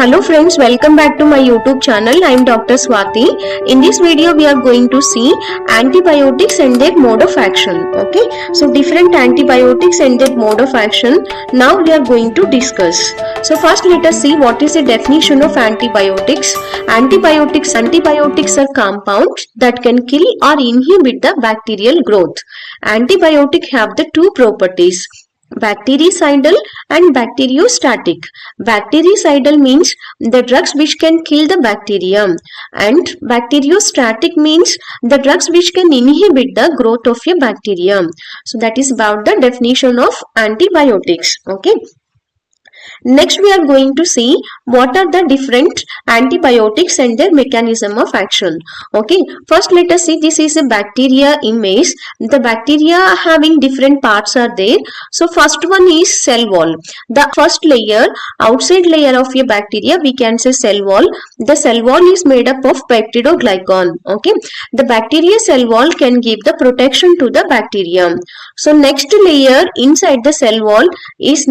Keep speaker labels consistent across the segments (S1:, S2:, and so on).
S1: Hello friends, welcome back to my YouTube channel. I am Dr. Swati. In this video we are going to see antibiotics and their mode of action. Okay, so different antibiotics and their mode of action now we are going to discuss. So first let us see what is the definition of antibiotics. Antibiotics are compounds that can kill or inhibit the bacterial growth. Antibiotics have the two properties, bactericidal and bacteriostatic. Bactericidal means the drugs which can kill the bacterium, and bacteriostatic means the drugs which can inhibit the growth of a bacterium. So that is about the definition of antibiotics. Okay. Next we are going to see what are the different antibiotics and their mechanism of action. Okay, first let us see, this is a bacteria image. The bacteria having different parts are there. So first one is cell wall. The first layer, outside layer of a bacteria, we can say cell wall. The cell wall is made up of peptidoglycan. Okay, the bacteria cell wall can give the protection to the bacterium. So next layer inside the cell wall is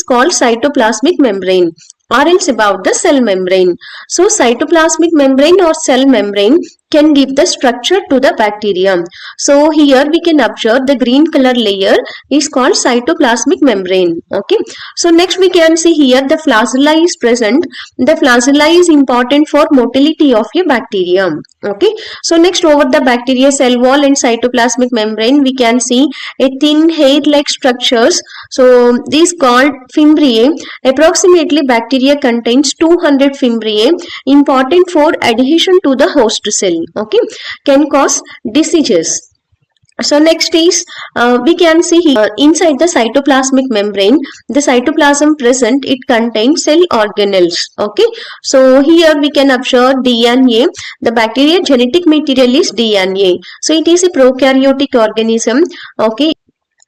S1: called cytoplasmic membrane, or else about the cell membrane. So cytoplasmic membrane or cell membrane can give the structure to the bacterium. So here we can observe the green color layer is called cytoplasmic membrane. Okay, so next we can see here the flagella is present. The flagella is important for motility of a bacterium. Okay, so next over the bacteria cell wall and cytoplasmic membrane we can see a thin hair like structures. So these called fimbriae. Approximately bacteria contains 200 fimbriae, important for adhesion to the host cell. Okay, can cause diseases. So next is we can see here inside the cytoplasmic membrane, the cytoplasm present, it contains cell organelles. Okay, so here we can observe DNA. The bacteria genetic material is DNA. So it is a prokaryotic organism. Okay.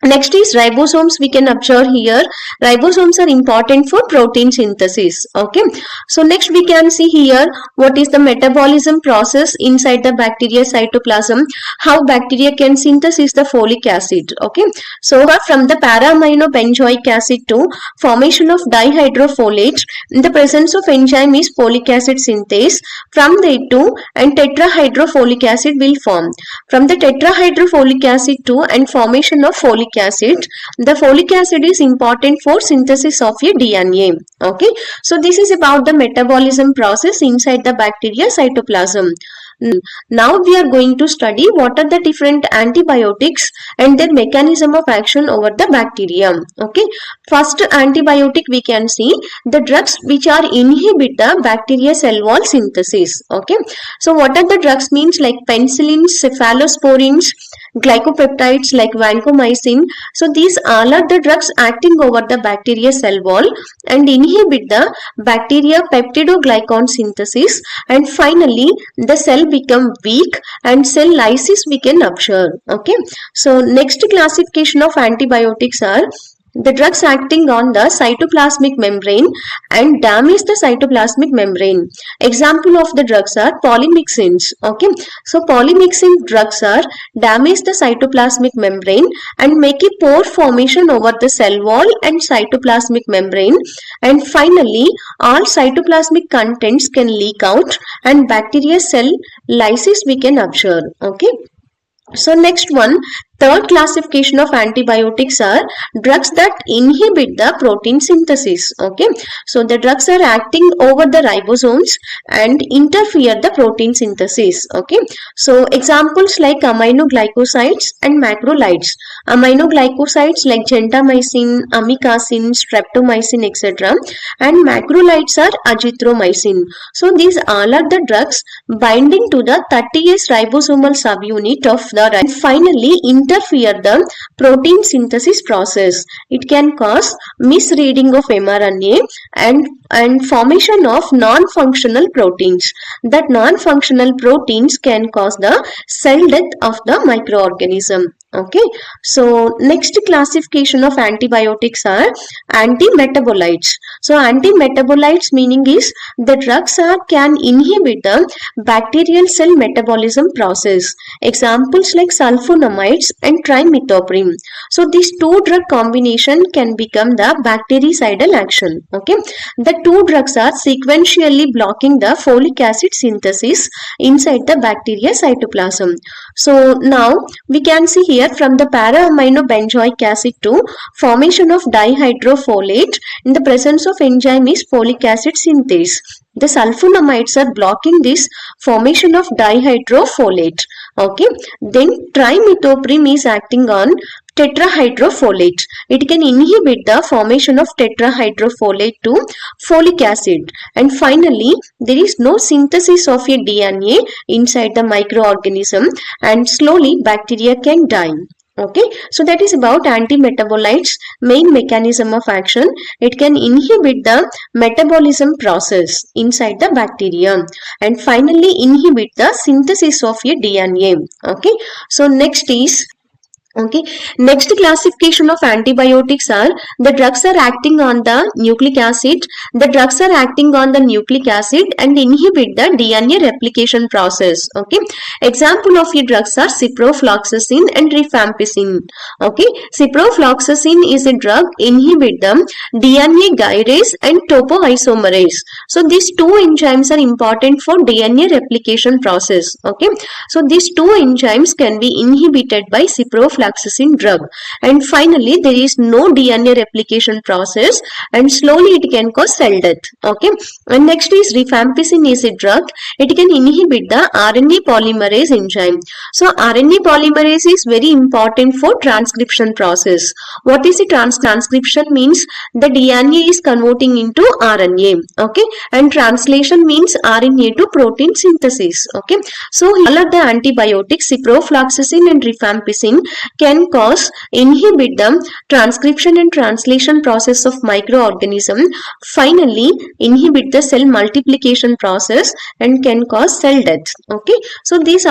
S1: Next is ribosomes. We can observe here ribosomes are important for protein synthesis. Okay, so next we can see here what is the metabolism process inside the bacteria cytoplasm, how bacteria can synthesize the folic acid. Okay, so from the para-aminobenzoic acid to formation of dihydrofolate, in the presence of enzyme is folic acid synthase. From the two and tetrahydrofolic acid will form. From the tetrahydrofolic acid to and formation of folic acid, the folic acid is important for synthesis of your DNA. Okay, so this is about the metabolism process inside the bacteria cytoplasm. Now we are going to study what are the different antibiotics and their mechanism of action over the bacterium. Okay, first antibiotic we can see the drugs which are inhibit the bacteria cell wall synthesis. Okay, so what are the drugs means like penicillins, cephalosporins, glycopeptides like vancomycin. So these all are the drugs acting over the bacteria cell wall and inhibit the bacteria peptidoglycan synthesis, and finally the cell become weak and cell lysis we can observe. Okay, so next classification of antibiotics are the drugs acting on the cytoplasmic membrane and damage the cytoplasmic membrane. Example of the drugs are polymyxins. Okay, so polymyxin drugs are damage the cytoplasmic membrane and make a pore formation over the cell wall and cytoplasmic membrane, and finally all cytoplasmic contents can leak out and bacteria cell lysis we can observe. Okay, so next one, third classification of antibiotics are drugs that inhibit the protein synthesis. Okay, so the drugs are acting over the ribosomes and interfere the protein synthesis. Okay, so examples like aminoglycosides and macrolides. Aminoglycosides like gentamicin, amikacin, streptomycin, etc. and macrolides are azithromycin. So these all are the drugs binding to the 30S ribosomal subunit of the, and finally interfere the protein synthesis process. It can cause misreading of mRNA and formation of non-functional proteins. That non-functional proteins can cause the cell death of the microorganism. Okay, so next classification of antibiotics are antimetabolites. So antimetabolites meaning is the drugs can inhibit the bacterial cell metabolism process. Examples like sulfonamides and trimethoprim. So these two drug combination can become the bactericidal action. Okay, the two drugs are sequentially blocking the folic acid synthesis inside the bacteria cytoplasm. So now we can see here from the para-aminobenzoic acid to formation of dihydrofolate in the presence of enzyme is folic acid synthase. The sulfonamides are blocking this formation of dihydrofolate. Okay, then trimethoprim is acting on tetrahydrofolate. It can inhibit the formation of tetrahydrofolate to folic acid. And finally, there is no synthesis of a DNA inside the microorganism and slowly bacteria can die. Okay, so that is about antimetabolites main mechanism of action. It can inhibit the metabolism process inside the bacteria and finally inhibit the synthesis of a DNA. Okay, so next is next classification of antibiotics are the drugs are acting on the nucleic acid. The drugs are acting on the nucleic acid and inhibit the DNA replication process. Okay, example of your drugs are ciprofloxacin and rifampicin. Okay, ciprofloxacin is a drug inhibit the DNA gyrase and topoisomerase. So these two enzymes are important for DNA replication process. Okay, so these two enzymes can be inhibited by ciprofloxacin drug, and finally there is no DNA replication process and slowly it can cause cell death. Okay, and next is rifampicin is a drug. It can inhibit the RNA polymerase enzyme. So RNA polymerase is very important for transcription process. What is the transcription means the DNA is converting into RNA. Okay, and translation means RNA to protein synthesis. Okay, so all of the antibiotics ciprofloxacin and rifampicin can inhibit the transcription and translation process of microorganism, finally inhibit the cell multiplication process and can cause cell death. Okay, so these are